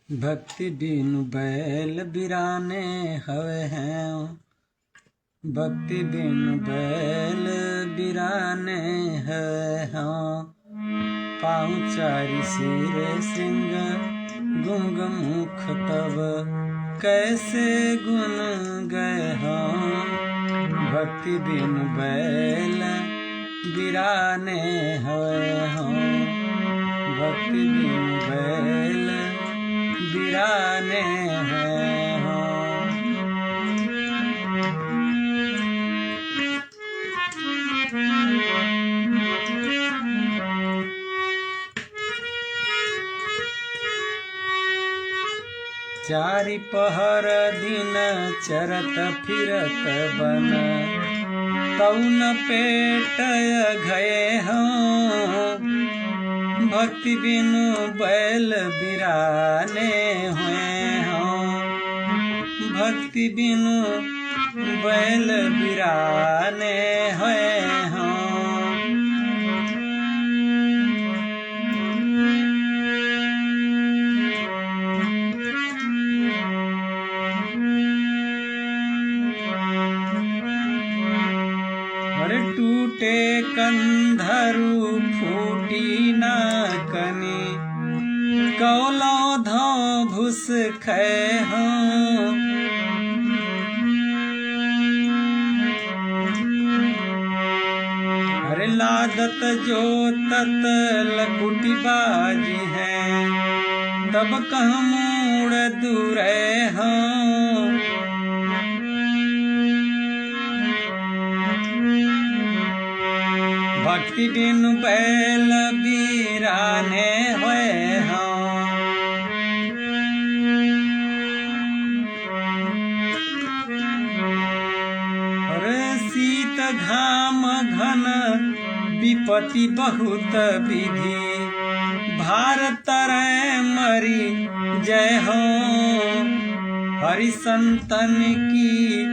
भक्ति बिनु बैल बिराने हवे हैं, भक्ति बिनु बैल बिराने हवे हैं। पाँव चारि सिर श्रृंग गुंग मुख तब कैसे गुण गए हों। भक्ति बिनु बैल बिराने हवे हों, भक्ति बिनु बैल बिराने हैं हों। चारि पहर दिन चरत फिरत बन, तौन पेट घये हों। भक्ति बिनु बैल बिराने हुए हों, भक्ति बिनु बैल बिराने हुए हों। अरे टूटे कंधरु फूटी न कनी, कौलो धो भूस खे हों। अरे लादत जो तत लकुटी बाजी है, तब कह मूड़ दूरे हों। भक्ति बिनु बैल बिराने हुए हों। अरे शीत घाम घन विपत्ति बहुत विधि, भार तरै मरी जय हो। हरि संतन की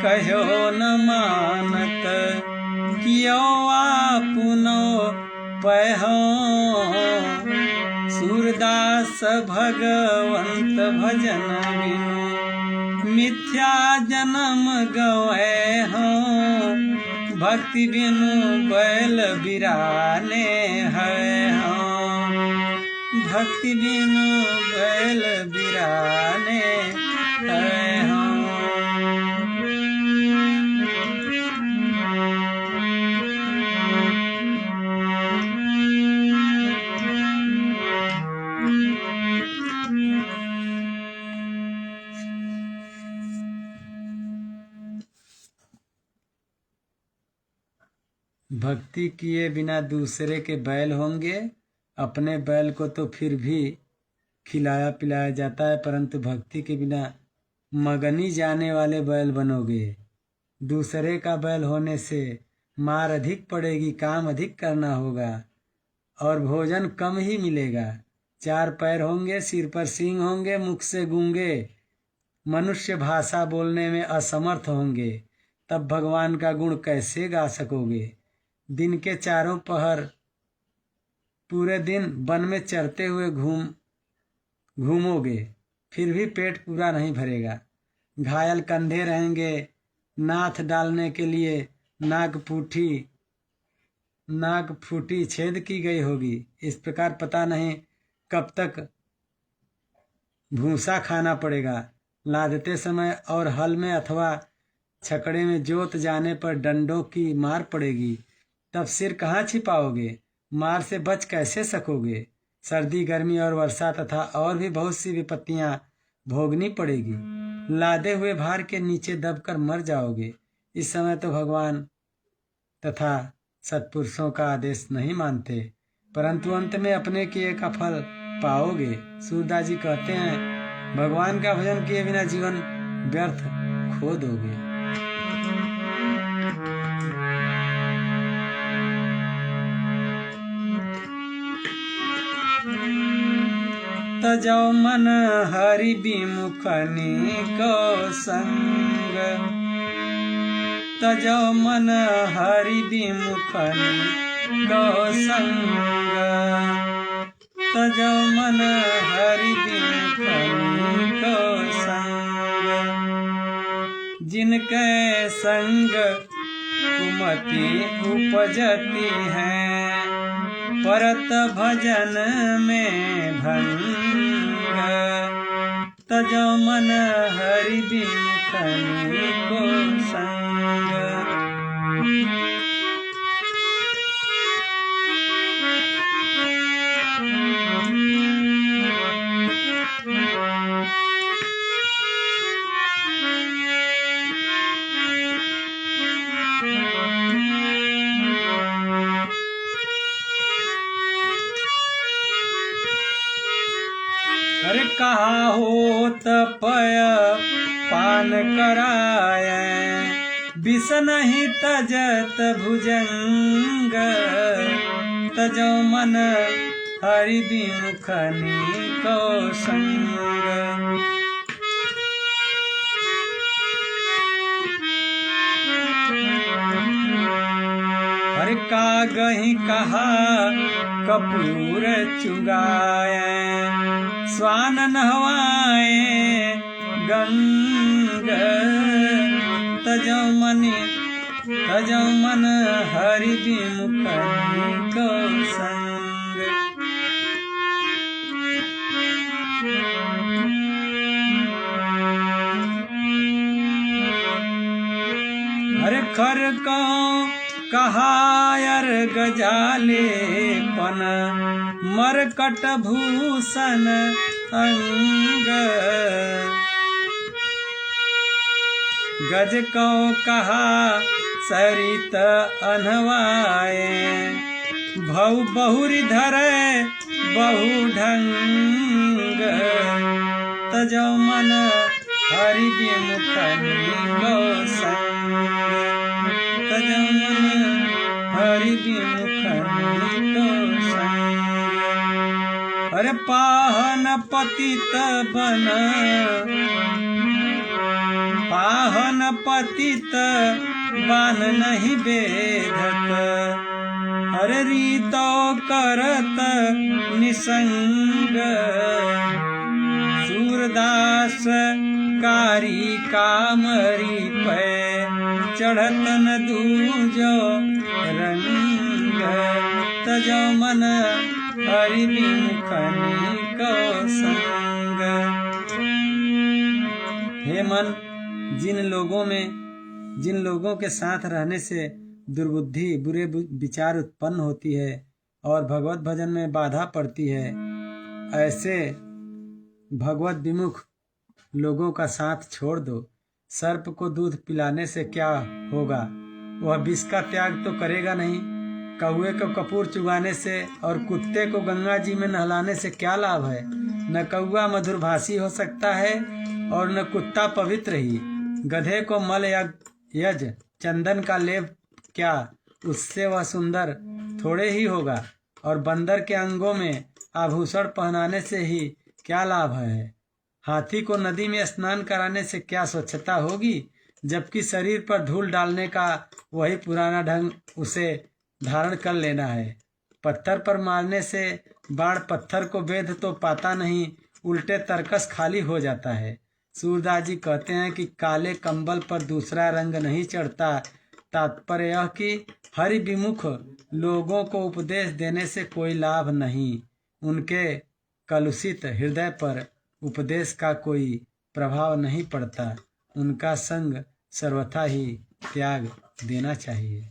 कहो न मानत, कियो आपुनो पहो। सूरदास भगवंत भजन बिनु, मिथ्या जन्म गए हों। भक्ति बिनु बैल बिराने है हों, भक्ति बिनु बैल बिराने है हों। भक्ति किए बिना दूसरे के बैल होंगे, अपने बैल को तो फिर भी खिलाया पिलाया जाता है, परंतु भक्ति के बिना मगनी जाने वाले बैल बनोगे। दूसरे का बैल होने से मार अधिक पड़ेगी, काम अधिक करना होगा और भोजन कम ही मिलेगा। 4 पैर होंगे, सिर पर सींग होंगे, मुख से गूंगे, मनुष्य भाषा बोलने में असमर्थ होंगे, तब भगवान का गुण कैसे गा सकोगे। दिन के 4 पहर पूरे दिन वन में चरते हुए घूमोगे, फिर भी पेट पूरा नहीं भरेगा। घायल कंधे रहेंगे, नाथ डालने के लिए नाक फूटी छेद की गई होगी। इस प्रकार पता नहीं कब तक भूसा खाना पड़ेगा। लादते समय और हल में अथवा छकड़े में जोत जाने पर डंडों की मार पड़ेगी, तब सिर कहाँ छिपाओगे, मार से बच कैसे सकोगे। सर्दी गर्मी और वर्षा तथा और भी बहुत सी विपत्तियां भोगनी पड़ेगी। लादे हुए भार के नीचे दबकर मर जाओगे। इस समय तो भगवान तथा सत्पुरुषों का आदेश नहीं मानते, परंतु अंत में अपने किए का फल पाओगे। सूरदास जी कहते हैं, भगवान का भजन किए बिना जीवन व्यर्थ खो दोगे। तजौ मन हरि विमुखनी को संग, तजौ मन हरि विमुखनी को संग। तजो मन हरि बिनु को संग। जिनके संग कुमति उपजती है, परत भजन में भंग। तजो मन हरि बिनु को संग। अरे कहा होत पय पान कराय, विष नहीं तजत भुजंग। तजो मन हरि बिनु को संग। अरे कागहि कहा कपूर चुगाए, स्वान नहवाए गंग। तजो मन हरि बिनु को संग। हरे खर को कहायर गजाले पन, मरकट भूषण अंग। गज को कहा सरित अनवाए, भव बहुरी धरे बहु ढंग। तजो मन हरि बिनु को संग। तजो मन हरि बिनु को संग। अरे पाहन पतित बन, पाहन पतित बान नहीं बेधत। अरे रीतो करत निसंग। सूरदास कारी कामरी पे, चढ़त न दूजो रंग। तजो मन हरि बिनु को संग। हे मन, जिन लोगों के साथ रहने से दुर्बुद्धि बुरे विचार उत्पन्न होती है और भगवत भजन में बाधा पड़ती है, ऐसे भगवत विमुख लोगों का साथ छोड़ दो। सर्प को दूध पिलाने से क्या होगा, वह विष का त्याग तो करेगा नहीं। कौवे को कपूर चुगाने से और कुत्ते को गंगा जी में नहलाने से क्या लाभ है। न कौवा मधुरभाषी हो सकता है और न कुत्ता पवित्र ही। गधे को मल यज चंदन का लेप क्या, उससे वह सुंदर थोड़े ही होगा। और बंदर के अंगों में आभूषण पहनाने से ही क्या लाभ है। हाथी को नदी में स्नान कराने से क्या स्वच्छता होगी, जबकि शरीर पर धूल डालने का वही पुराना ढंग उसे धारण कर लेना है। पत्थर पर मारने से बाण पत्थर को वेध तो पाता नहीं, उल्टे तरकस खाली हो जाता है। सूरदास जी कहते हैं कि काले कंबल पर दूसरा रंग नहीं चढ़ता। तात्पर्य यह कि हरि विमुख लोगों को उपदेश देने से कोई लाभ नहीं। उनके कलुषित हृदय पर उपदेश का कोई प्रभाव नहीं पड़ता। उनका संग सर्वथा ही त्याग देना चाहिए।